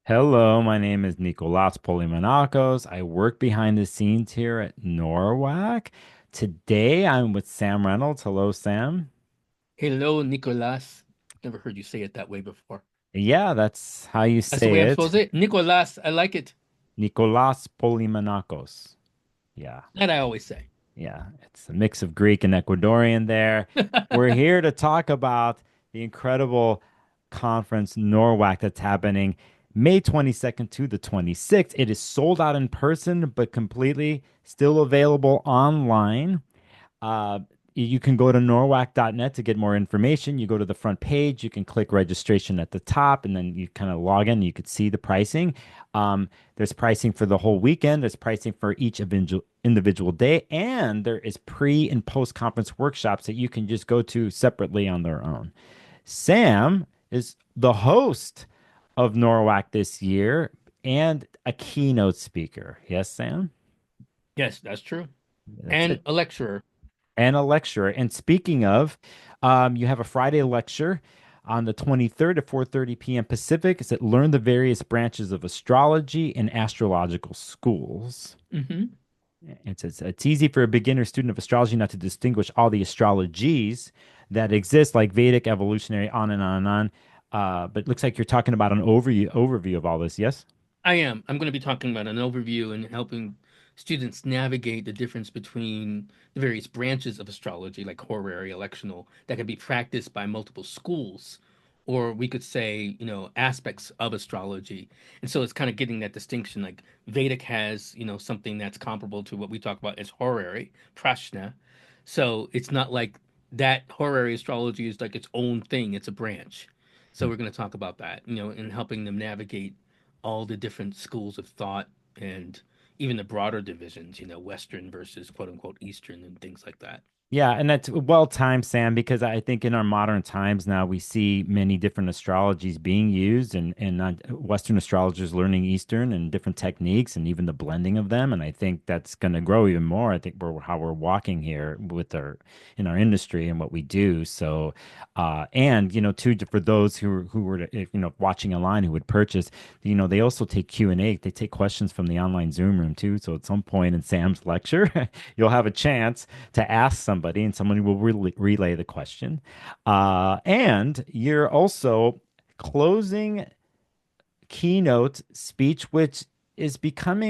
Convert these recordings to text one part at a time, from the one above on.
Hello, my name is Nicolas Polimenakos. I work behind the scenes here at NORWAC. Today I'm with Sam Reynolds. Hello, Sam. Hello, Nicolas. Never heard you say it that way before. Yeah, that's how you That's the say way I'm it. supposed to say it. Nicolas, I like it. Nicolas Polimenakos. Yeah, That I always say. yeah. It's a mix of Greek and Ecuadorian there. We're here to talk about the incredible conference NORWAC that's happening May 22nd to the 26th. It is sold out in person, but completely still available online. Uh, you can go to norwac.net to get more information. You go to the front page, you can click registration at the top, and then you kind of log in. You could see the pricing. There's pricing for the whole weekend, there's pricing for each individual day, and there is pre and post conference workshops that you can just go to separately on their own. Sam is the host of NORWAC this year and a keynote speaker. Yes, Sam? Yes, that's true. That's And it. a lecturer. And a lecturer. And speaking of, you have a Friday lecture on the 23rd at 4:30 p.m. Pacific. It's at Learn the Various Branches of Astrology and Astrological Schools. Hmm. It's easy for a beginner student of astrology not to distinguish all the astrologies that exist, like Vedic, evolutionary, on and on and on. But it looks like you're talking about an overview of all this. Yes? I am. I'm going to be talking about an overview and helping students navigate the difference between the various branches of astrology, like horary, electional, that can be practiced by multiple schools, or we could say, aspects of astrology. And so it's kind of getting that distinction. Like Vedic has, something that's comparable to what we talk about as horary, prashna. So it's not like that horary astrology is like its own thing, it's a branch. So we're going to talk about that, and helping them navigate all the different schools of thought and even the broader divisions, Western versus quote unquote Eastern and things like that. Yeah, and that's well timed, Sam, because I think in our modern times now we see many different astrologies being used and Western astrologers learning Eastern and different techniques and even the blending of them. And I think that's going to grow even more. I think we're how we're walking here with our in our industry and what we do. So, and too, for those who were watching online who would purchase, they also take Q&A. They take questions from the online Zoom room too. So at some point in Sam's lecture, you'll have a chance to ask somebody, and somebody will relay the question. And you're also closing keynote speech, which has become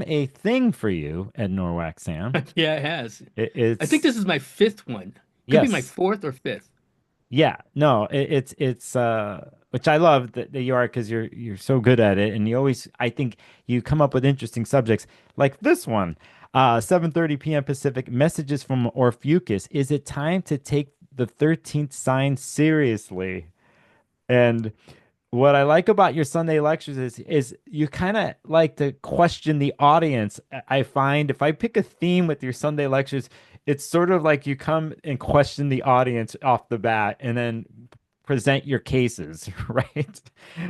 a thing for you at NORWAC, Sam. Yeah, it has. I think It's this is my fifth one. Could be my yes, fourth or fifth. yeah, no, it's which I love that you are because you're so good at it, and you always I think you come up with interesting subjects like this one. 7:30 p.m. Pacific, messages from Orpheus. Is it time to take the 13th sign seriously? And what I like about your Sunday lectures is you kind of like to question the audience. I find if I pick a theme with your Sunday lectures, it's sort of like you come and question the audience off the bat and then present your cases, right?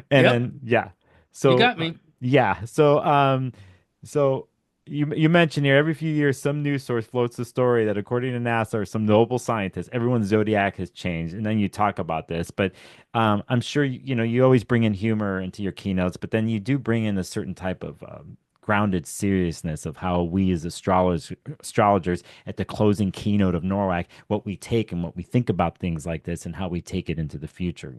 And Yep, then yeah. you So got me. yeah. So you mentioned here every few years some news source floats the story that according to NASA or some notable scientist, everyone's zodiac has changed. And then you talk about this, but I'm sure you always bring in humor into your keynotes, but then you do bring in a certain type of grounded seriousness of how we as astrologers at the closing keynote of NORWAC, what we take and what we think about things like this and how we take it into the future.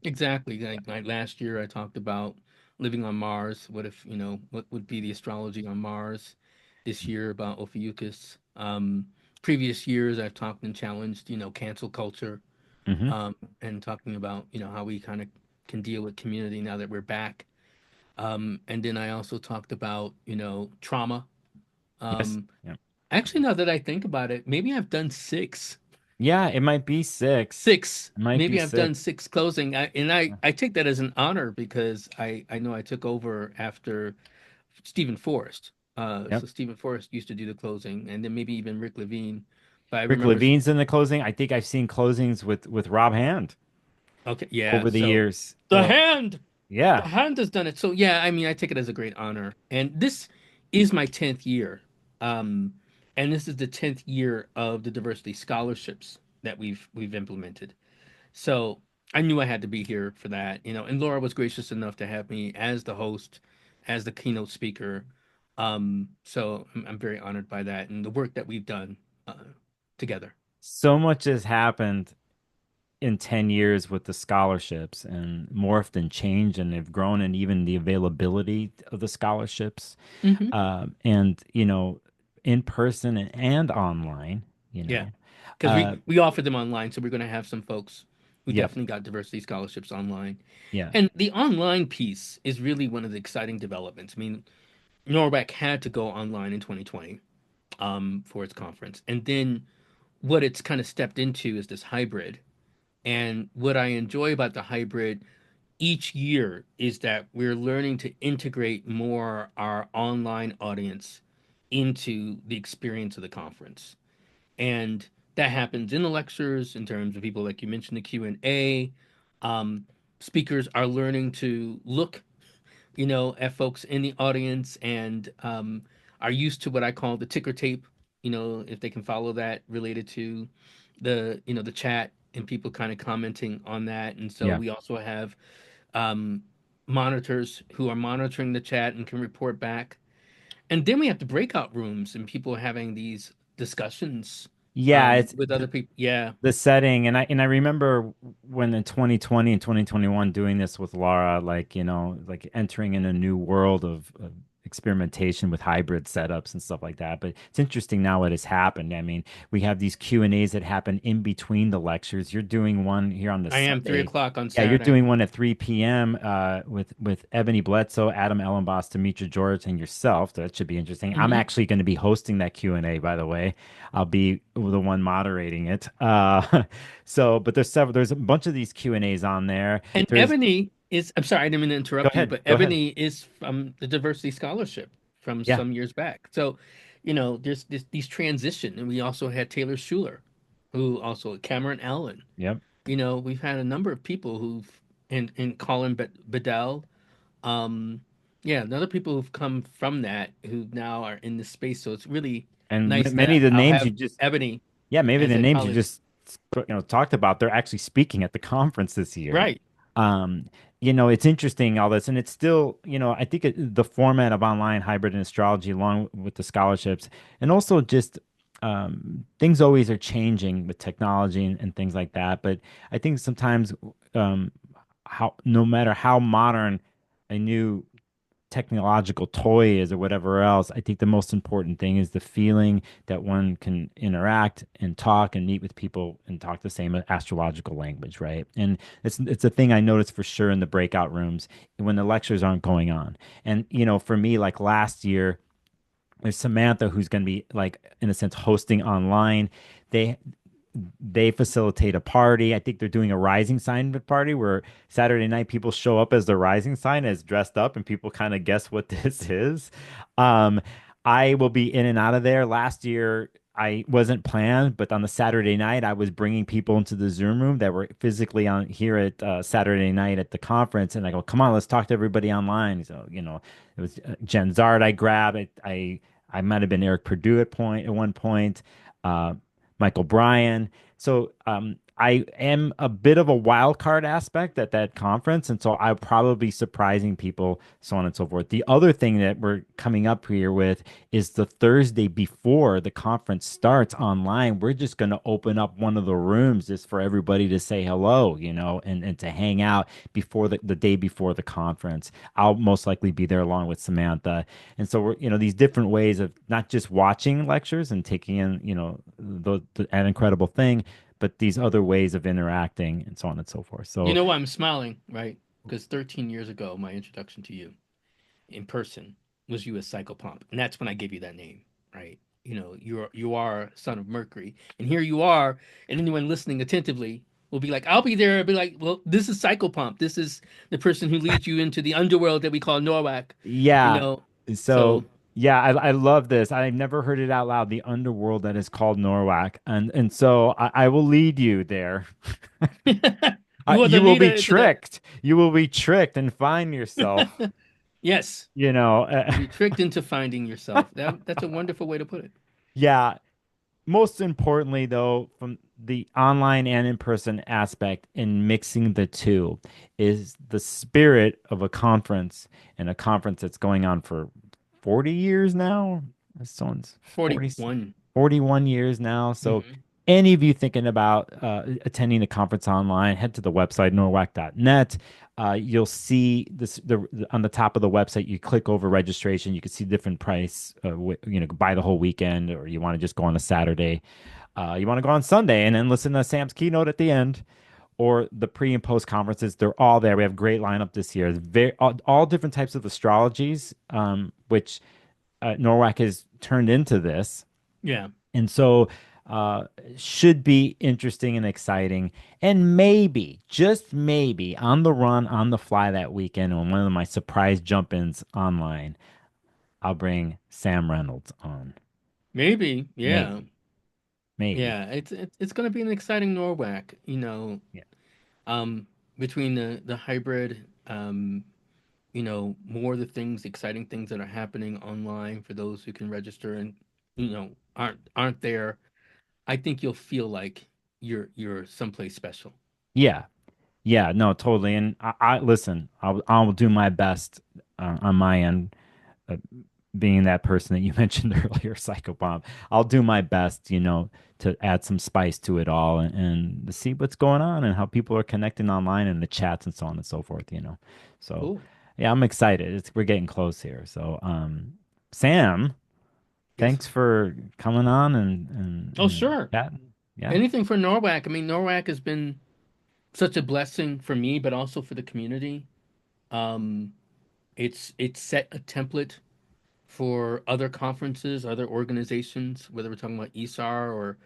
Exactly. Like last year, I talked about living on Mars. What if, what would be the astrology on Mars? This year about Ophiuchus. Previous years, I've talked and challenged, cancel culture, Mhm. and talking about, how we kind of can deal with community now that we're back. And then I also talked about, trauma. Yes. Um, Yeah. Actually, now that I think about it, maybe I've done six. Yeah, it might be six. Six. It might be Maybe I've done six. six closing. I take that as an honor because I know I took over after Stephen Forrest. Yep. So Stephen Forrest used to do the closing, and then maybe even Rick Levine. But I Rick remember, Levine's in the closing. I think I've seen closings with Rob Hand okay, yeah. over the So years. the hand, the Yeah. hand has done it. So yeah, I mean, I take it as a great honor, and this is my 10th year, um, and this is the 10th year of the diversity scholarships that we've implemented. So I knew I had to be here for that, and Laura was gracious enough to have me as the host, as the keynote speaker. So I'm very honored by that and the work that we've done uh, together. So much has happened in 10 years with the scholarships and morphed and changed and have grown, and even the availability of the scholarships, Hmm. and in person and online, you Yeah, know. because uh we offer them online, so we're going to have some folks who yep. definitely got diversity scholarships online. Yeah. And the online piece is really one of the exciting developments. I mean, NORWAC had to go online in 2020 for its conference, and then what it's kind of stepped into is this hybrid. And what I enjoy about the hybrid each year is that we're learning to integrate more our online audience into the experience of the conference. And that happens in the lectures in terms of people like you mentioned the Q&A. Um, Speakers are learning to look, at folks in the audience and are used to what I call the ticker tape, if they can follow that related to the chat and people kind of commenting on that. And so Yeah. we also have um, monitors who are monitoring the chat and can report back. And then we have the breakout rooms and people having these discussions Yeah, it's with other people. Yeah. the setting. And I remember when in 2020 and 2021 doing this with Laura, like, like entering in a new world of experimentation with hybrid setups and stuff like that. But it's interesting now what has happened. I mean, we have these Q&As that happen in between the lectures. You're doing one here on the I am three Sunday. o'clock on Yeah, you're Saturday. doing one at 3 p.m. With Ebony Bledsoe, Adam Ellenboss, Demetra George, and yourself. That should be interesting. I'm Hmm. actually going to be hosting that Q&A, by the way. I'll be the one moderating it. But there's a bunch of these Q&As on there. And There's Ebony is, I'm sorry, I didn't mean to Go interrupt you, ahead. but Go ahead. Ebony is from the Diversity Scholarship from Yeah. some years back. So, there's these transition. And we also had Taylor Schuler, who also, Cameron Allen. Yep. We've had a number of people and Colin Bedell. Um, yeah, and other people who've come from that who now are in this space. So it's really And nice many that of the I'll names have you just Ebony Yeah, maybe as the a names you colleague. just talked about, they're actually speaking at the conference this year. Right. Um, it's interesting all this, and it's still, I think the format of online hybrid and astrology, along with the scholarships, and also just things always are changing with technology and things like that. But I think sometimes um, how no matter how modern a new technological toy is or whatever else, I think the most important thing is the feeling that one can interact and talk and meet with people and talk the same astrological language, right? And it's a thing I noticed for sure in the breakout rooms when the lectures aren't going on. And for me, like last year, there's Samantha who's going to be like in a sense hosting online. They they facilitate a party. I think they're doing a rising sign party where Saturday night people show up as the rising sign as dressed up and people kind of guess what this is. Um, I will be in and out of there. Last year, I wasn't planned, but on the Saturday night, I was bringing people into the Zoom room that were physically on here at Saturday night at the conference. And I go, come on, let's talk to everybody online. So, it was Jen Zard I grabbed. I might have been Eric Purdue at one point. Uh, Michael Bryan. So I am a bit of a wild card aspect at that conference, and so I'll probably be surprising people, so on and so forth. The other thing that we're coming up here with is the Thursday before the conference starts online. We're just going to open up one of the rooms just for everybody to say hello, and to hang out before the day before the conference. I'll most likely be there along with Samantha. And so we're, these different ways of not just watching lectures and taking in, an incredible thing, but these other ways of interacting and so on and so forth. You So know why I'm smiling, right? Because 13 years ago, my introduction to you in person was you as Psychopomp, and that's when I gave you that name, right? You are son of Mercury, and here you are, and anyone listening attentively will be like, "I'll be there." I'll be like, "Well, this is Psychopomp. This is the person who leads you into the underworld that we call Norwalk." You yeah, know, so so yeah, I love this. I've never heard it out loud. The underworld that is called Norwalk, and so I will lead you there. you are the You will leader be into the. tricked. You will be tricked and find yourself. Yes, You know, you'll be tricked into finding yourself. That's a wonderful way to put it. yeah. most importantly, though, from the online and in-person aspect in mixing the two is the spirit of a conference, and a conference that's going on for 40 years now. This one's 40, 41. 41 years now. So Hmm. any of you thinking about attending the conference online, head to the website, norwac.net. You'll see this on the top of the website. You click over registration. You can see different price. Buy the whole weekend, or you want to just go on a Saturday. You want to go on Sunday and then listen to Sam's keynote at the end, or the pre and post conferences. They're all there. We have a great lineup this year. All different types of astrologies, which NORWAC has turned into this. Yeah. And so should be interesting and exciting. And maybe, just maybe, on the run, on the fly that weekend, on one of my surprise jump ins online, I'll bring Sam Reynolds on. Maybe. Yeah. Maybe, maybe. Yeah. It's going to be an exciting NORWAC, Yeah. um, between the hybrid, more of the things, exciting things that are happening online for those who can register and, aren't there. I think you'll feel like you're someplace special. Yeah. Yeah. No, totally. And I listen, I'll do my best on my end, uh, being that person that you mentioned earlier, Psychobomb. I'll do my best, to add some spice to it all, and to see what's going on and how people are connecting online and the chats and so on and so forth. So, Cool. yeah, I'm excited. We're getting close here. So, Sam, Yes. thanks for coming on and Oh, sure. chatting. Yeah. Anything for NORWAC. I mean, NORWAC has been such a blessing for me, but also for the community. Um, it's set a template for other conferences, other organizations, whether we're talking about ESAR or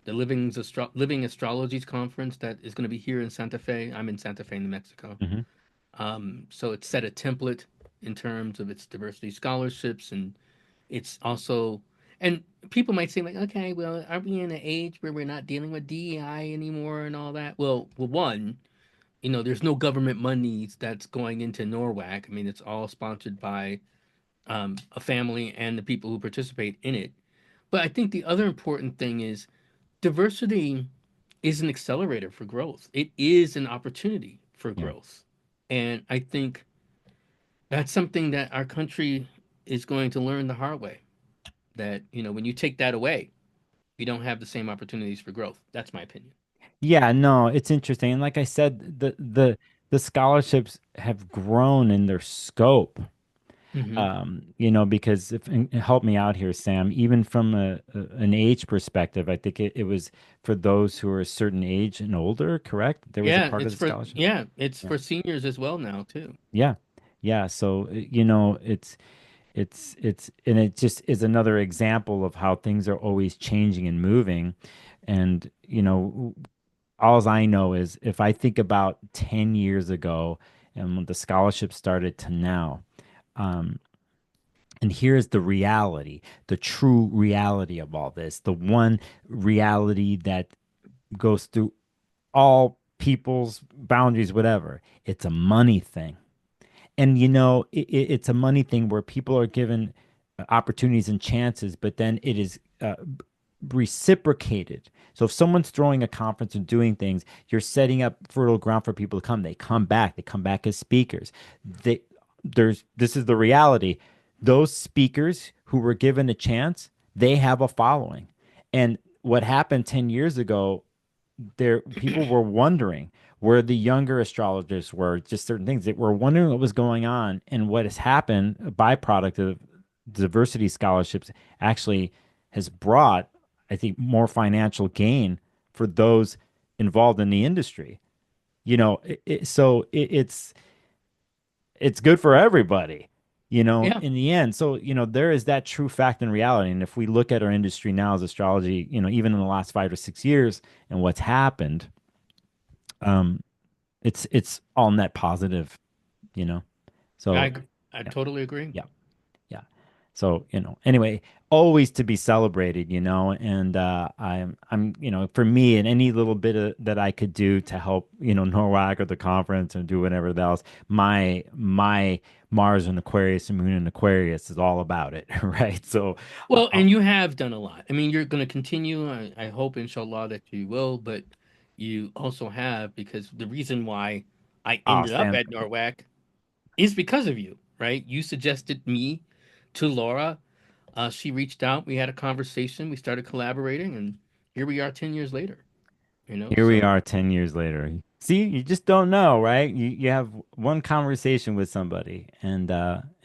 the Living Astrologies conference that is going to be here in Santa Fe. I'm in Santa Fe, New Mexico. Hmm. So it's set a template in terms of its diversity scholarships, and it's also, and people might say like, okay, well, are we in an age where we're not dealing with DEI anymore and all that? Well, one, there's no government monies that's going into NORWAC. I mean, it's all sponsored by a family and the people who participate in it. But I think the other important thing is diversity is an accelerator for growth. It is an opportunity for Yeah. growth. And I think that's something that our country is going to learn the hard way. That, when you take that away, you don't have the same opportunities for growth. That's my opinion. Yeah, no, it's interesting. And like I said, the scholarships have grown in their scope. Hmm. Because if and help me out here, Sam, even from an age perspective, I think it was for those who are a certain age and older, correct? There was a part of the scholarship. It's Yeah. for seniors as well now too. Yeah. Yeah. So, and it just is another example of how things are always changing and moving. And, all I know is if I think about 10 years ago and when the scholarship started to now, um, and here's the reality, the true reality of all this, the one reality that goes through all people's boundaries, whatever. It's a money thing. And, it's a money thing where people are given opportunities and chances, but then it is reciprocated. So if someone's throwing a conference and doing things, you're setting up fertile ground for people to come. They come back. They come back as speakers. They, this is the reality. Those speakers who were given a chance, they have a following. And what happened 10 years ago, there people were wondering where the younger astrologers were, just certain things that were wondering what was going on. And what has happened, a byproduct of diversity scholarships, actually has brought, I think, more financial gain for those involved in the industry. It's good for everybody, Yeah. in the end. So, there is that true fact and reality. And if we look at our industry now as astrology, even in the last 5 or 6 years and what's happened, um, it's all net positive, you know. I So agree. I yeah, totally agree. yeah, yeah. So, anyway, always to be celebrated, and for me, and any little bit that I could do to help, NORWAC or the conference and do whatever else, my Mars and Aquarius and Moon and Aquarius is all about it, right? So, Well, uh, and you have done a lot. I mean, you're going to continue. I hope, inshallah, that you will, but you also have, because the reason why I ended up Sam, at NORWAC is because of you, right? You suggested me to Laura. She reached out. We had a conversation. We started collaborating, and here we are 10 years later, here we So, are 10 years later. See, you just don't know, right? You have one conversation with somebody and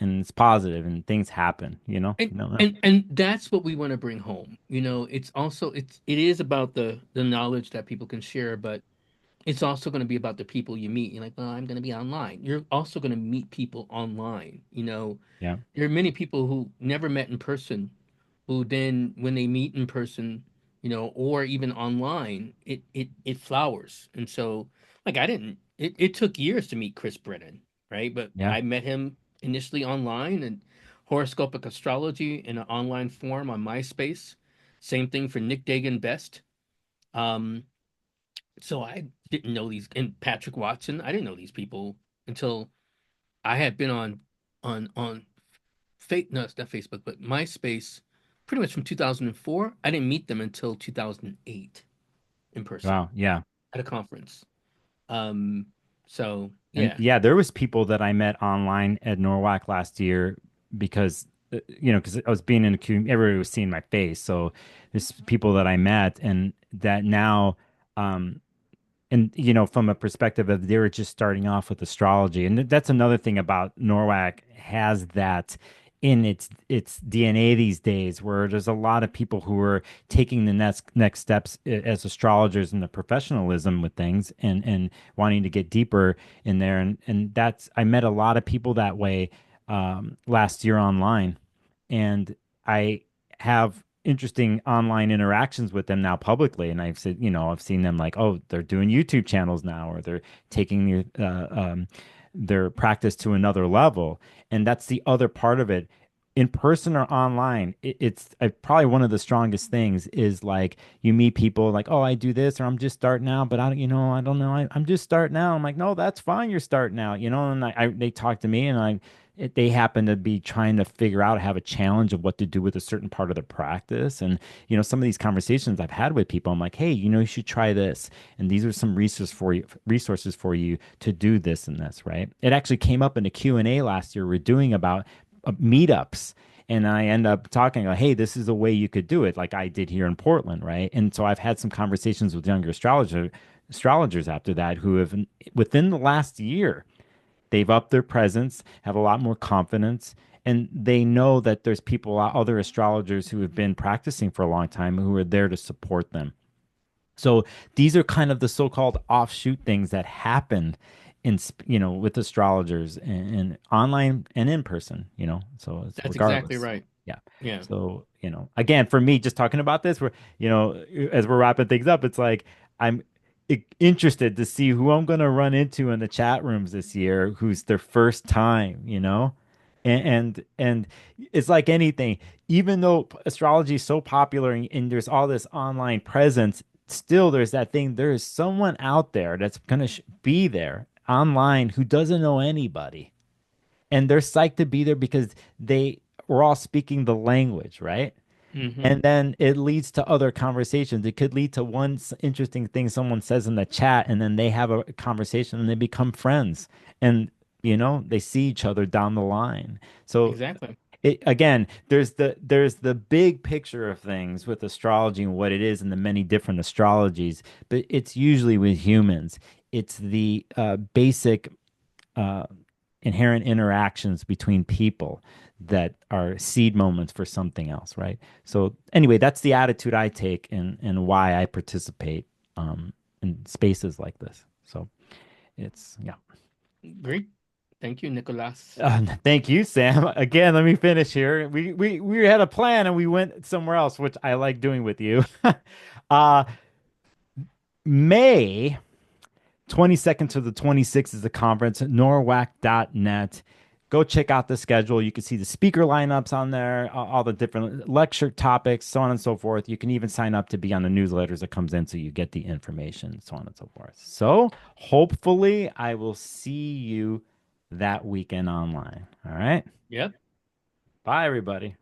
it's positive and things happen, and You don't know. and that's what we want to bring home. It's also it is about the knowledge that people can share, but it's also going to be about the people you meet. You're like, well, I'm going to be online. You're also going to meet people online. Yeah. There are many people who never met in person, who then, when they meet in person, or even online, it flowers. And so, like, I didn't. It took years to meet Chris Brennan, right? But Yeah. I met him initially online and horoscopic astrology in an online form on MySpace. Same thing for Nick Dagan Best. Um, so I didn't know these, and Patrick Watson. I didn't know these people until I had been on no, it's not Facebook, but MySpace, pretty much from 2004. I didn't meet them until 2008 in person Wow. Yeah. at a conference. Um, so And yeah. yeah, there was people that I met online at NORWAC last year because because I was being in a community, everybody was seeing my face. So there's people that I met and that now um and from a perspective of they were just starting off with astrology, and that's another thing about NORWAC has that in its DNA these days, where there's a lot of people who are taking the next steps as astrologers in the professionalism with things and wanting to get deeper in there, and that's I met a lot of people that way last year online, and I have interesting online interactions with them now publicly. And I've said, I've seen them like, oh, they're doing YouTube channels now, or they're taking their practice to another level. And that's the other part of it. In person or online, it's probably one of the strongest things is like you meet people like, oh, I do this, or I'm just starting out, but I don't know, I'm just starting out. I'm like, no, that's fine. You're starting out, and they talk to me and they happen to be trying to figure out, have a challenge of what to do with a certain part of the practice. And, some of these conversations I've had with people, I'm like, hey, you should try this. And these are some resources for you to do this and this, right? It actually came up in a Q&A last year we're doing about meetups. And I end up talking like, hey, this is a way you could do it, like I did here in Portland, right? And so I've had some conversations with younger astrologers after that who have, within the last year, they've upped their presence, have a lot more confidence, and they know that there's people, other astrologers who have been practicing for a long time who are there to support them. So these are kind of the so-called offshoot things that happened with astrologers and online and in person, so it's That's exactly regardless. right. Yeah. Yeah. So, again, for me, just talking about this, as we're wrapping things up, it's like I'm interested to see who I'm going to run into in the chat rooms this year, who's their first time, and it's like anything, even though astrology is so popular and there's all this online presence, still there's that thing. There is someone out there that's going to be there online who doesn't know anybody. And they're psyched to be there because they were all speaking the language, right? Hmm. And then it leads to other conversations. It could lead to one interesting thing someone says in the chat, and then they have a conversation and they become friends. And, they see each other down the line. So Exactly. again, there's the big picture of things with astrology and what it is and the many different astrologies, but it's usually with humans. It's the basic uh, inherent interactions between people that are seed moments for something else, right? So anyway, that's the attitude I take and why I participate in spaces like this. So it's yeah. Great. Thank you, Nicolas. Thank you, Sam. Again, let me finish here. We had a plan and we went somewhere else, which I like doing with you. uh May 22nd to the 26th is the conference, norwac.net. Go check out the schedule. You can see the speaker lineups on there, all the different lecture topics, so on and so forth. You can even sign up to be on the newsletters that comes in so you get the information, so on and so forth. So hopefully I will see you that weekend online. All right. Yep. Bye, everybody.